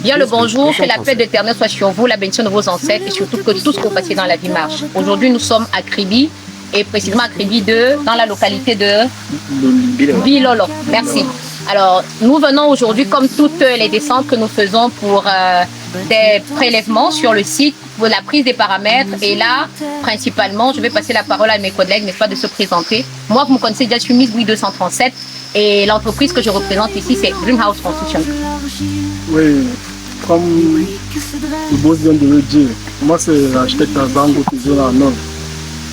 Bien le bonjour, que la paix de l'Éternel soit sur vous, la bénédiction de vos ancêtres et surtout que tout ce que vous passez dans la vie marche. Aujourd'hui, nous sommes à Kribi et précisément à Kribi 2, dans la localité de Bilolo. Merci. Alors, nous venons aujourd'hui, comme toutes les descentes que nous faisons pour des prélèvements sur le site, pour la prise des paramètres. Et là, principalement, je vais passer la parole à mes collègues, n'est-ce pas, de se présenter. Moi, vous me connaissez déjà, je suis Miss Louis 237 et l'entreprise que je représente ici, c'est Dreamhouse Construction. Oui, comme le boss vient de le dire, moi c'est l'architecte Azango qui vient en Nord.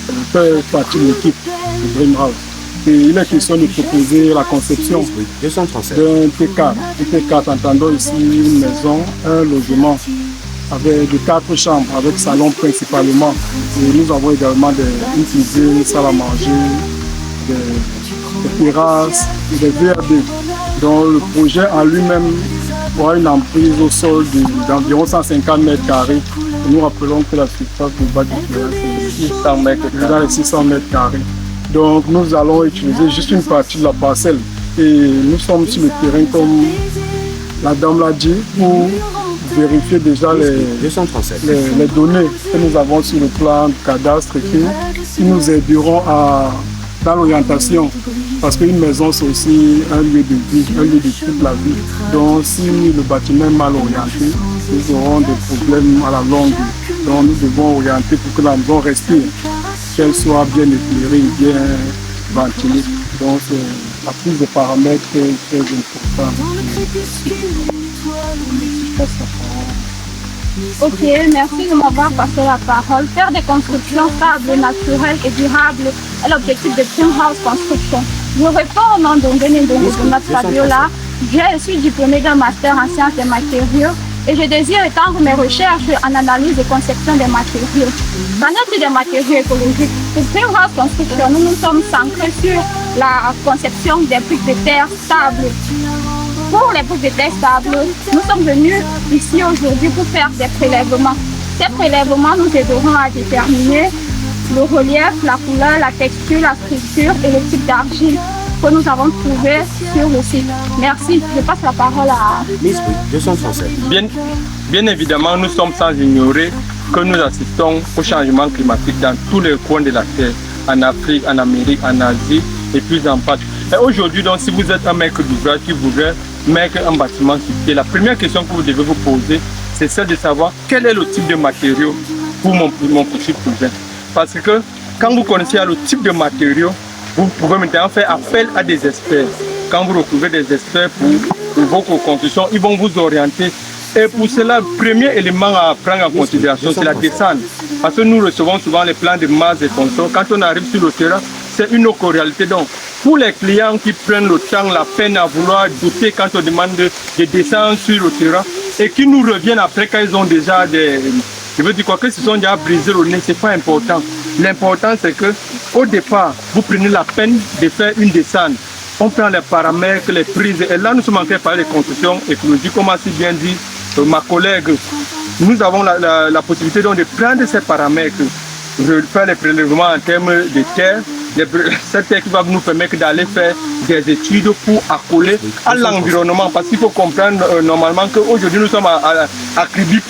Je fais partie de l'équipe de Dreamhouse. Et il est question de proposer la conception d'un T4. Un T4, entendons ici une maison, un logement avec de 4 chambres, avec salon principalement. Et nous avons également une cuisine, une salle à manger, des terrasses, des VRD. Donc le projet en lui-même aura une emprise au sol d'environ 150 mètres carrés. Et nous rappelons que la surface globale du terrain c'est 600 mètres carrés. Dans les 600 mètres carrés. Donc nous allons utiliser juste une partie de la parcelle. Et nous sommes sur le terrain comme la dame l'a dit pour vérifier déjà les données que nous avons sur le plan du cadastre qui nous aideront dans l'orientation. Parce qu'une maison c'est aussi un lieu de vie, un lieu de toute la vie. Donc si le bâtiment est mal orienté, nous aurons des problèmes à la longue. Donc nous devons orienter pour que la maison respire, qu'elle soit bien éclairée, bien ventilée. Donc la prise de paramètres est très importante. Ok, merci de m'avoir passé la parole. Faire des constructions stables, naturelles et durables est l'objectif de Dreamhouse Construction. Je réponds au nom d'Ongene Donat Fabiola. Je suis diplômée d'un master en sciences des matériaux et je désire étendre mes recherches en analyse et conception des matériaux. Dans notre des matériaux écologiques, pour Dreamhouse Construction, nous nous sommes centrés sur la conception des briques de terre stables. Pour les briques de terre stables, nous sommes venus ici aujourd'hui pour faire des prélèvements. Ces prélèvements nous aideront à déterminer le relief, la couleur, la texture, la structure et le type d'argile que nous avons trouvé sur le site. Merci. Je passe la parole à Miss 237. Bien évidemment, nous sommes sans ignorer que nous assistons au changement climatique dans tous les coins de la Terre, en Afrique, en Amérique, en Asie et plus en part. Et aujourd'hui, donc, si vous êtes un maître d'ouvrage qui voudrait mettre un bâtiment sur pied, la première question que vous devez vous poser, c'est celle de savoir quel est le type de matériau pour mon futur projet. Parce que quand vous connaissez le type de matériaux, vous pouvez maintenant faire appel à des experts. Quand vous retrouvez des experts pour vos constructions, ils vont vous orienter. Et pour cela, le premier élément à prendre en considération, c'est la descente. Parce que nous recevons souvent les plans de masse et consorts. Quand on arrive sur le terrain, c'est une autre réalité. Donc, pour les clients qui prennent le temps, la peine à vouloir douter quand on demande de descendre sur le terrain et qui nous reviennent après quand ils ont déjà je veux dire quoi, que se sont déjà brisés le nez, c'est pas important. L'important c'est que au départ, vous prenez la peine de faire une descente. On prend les paramètres, les prises. Et là, nous sommes en train de parler de construction écologique, comme a si bien dit ma collègue. Nous avons la possibilité donc de prendre ces paramètres, de faire les prélèvements en termes de terre. Cette terre qui va nous permettre d'aller faire des études pour accoler à l'environnement. Parce qu'il faut comprendre normalement qu'aujourd'hui nous sommes à Kribi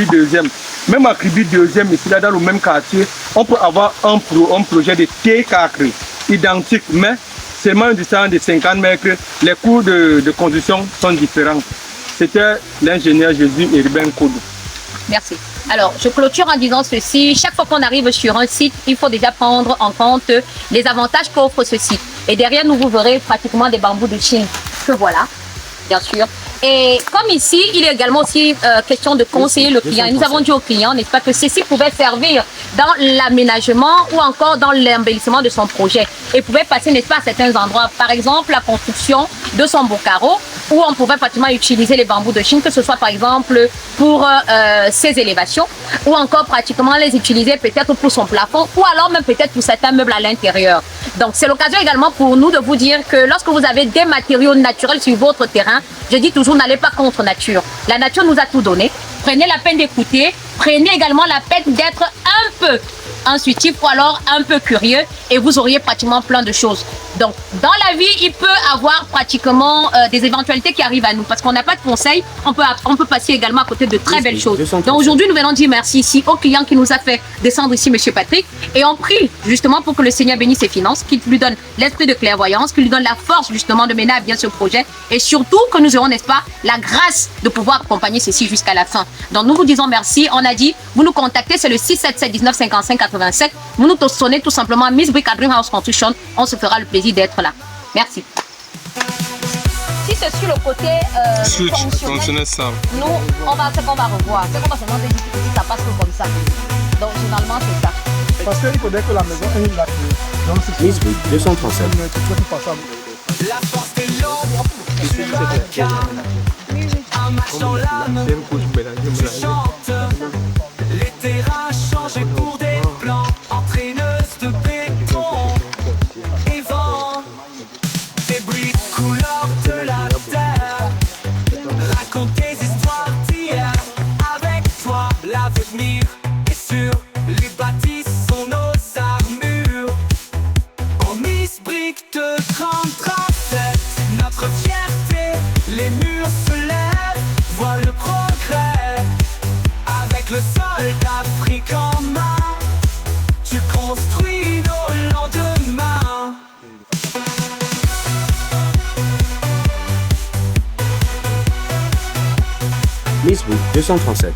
2e. Même à Kribi 2e, ici là dans le même quartier, on peut avoir un projet de T4 identique, mais seulement une distance de 50 mètres. Les coûts de construction sont différents. C'était l'ingénieur Jésus et Ruben Kodo. Merci. Alors, je clôture en disant ceci. Chaque fois qu'on arrive sur un site, il faut déjà prendre en compte les avantages qu'offre ce site. Et derrière nous, vous verrez pratiquement des bambous de Chine. Que voilà, bien sûr. Et comme ici, il est également aussi question de conseiller le client. Et nous avons dit au client, n'est-ce pas, que ceci pouvait servir dans l'aménagement ou encore dans l'embellissement de son projet. Et pouvait passer, n'est-ce pas, à certains endroits. Par exemple, la construction de son beau carreau, où on pouvait pratiquement utiliser les bambous de Chine, que ce soit par exemple pour ses élévations, ou encore pratiquement les utiliser peut-être pour son plafond, ou alors même peut-être pour certains meubles à l'intérieur. Donc c'est l'occasion également pour nous de vous dire que lorsque vous avez des matériaux naturels sur votre terrain, je dis toujours n'allez pas contre nature. La nature nous a tout donné. Prenez la peine d'écouter, prenez également la peine d'être un peu intuitif ou alors un peu curieux et vous auriez pratiquement plein de choses. Donc, dans la vie, il peut avoir pratiquement des éventualités qui arrivent à nous parce qu'on n'a pas de conseils. On peut passer également à côté de très belles choses. Donc, aujourd'hui, nous venons dire merci ici au client qui nous a fait descendre ici, Monsieur Patrick. Et on prie justement pour que le Seigneur bénisse ses finances, qu'il lui donne l'esprit de clairvoyance, qu'il lui donne la force justement de mener à bien ce projet et surtout que nous aurons, n'est-ce pas, la grâce de pouvoir accompagner ceci jusqu'à la fin. Donc, nous vous disons merci. On a dit, vous nous contactez, c'est le 677 19 55 87. Vous nous sonnez tout simplement Miss Brick à Dream House Construction. On se fera le plaisir d'être là. Merci. Si c'est sur le côté fonctionnel, nous, on va revoir. C'est qu'on va se demander si ça passe comme ça. Donc, généralement, c'est ça. Parce qu'il faudrait que la maison ait une latte. Donc, c'est Miss Brick 237. La force de l'ombre sur un câble. Un match dans l'âme, tu chantes. Les terrains changés pour des plans. Entraîneuse de béton et vent. Des briques couleur de la terre. Raconte des histoires d'hier. Avec toi, l'avenir est sûr. Les bâtisses sont nos armures. On Miss Brick de 30-37. Notre fierté, les murs se lèvent. Vois le progrès. Avec le sol d'Afrique en main, tu construis nos lendemains. Miss Brick 237.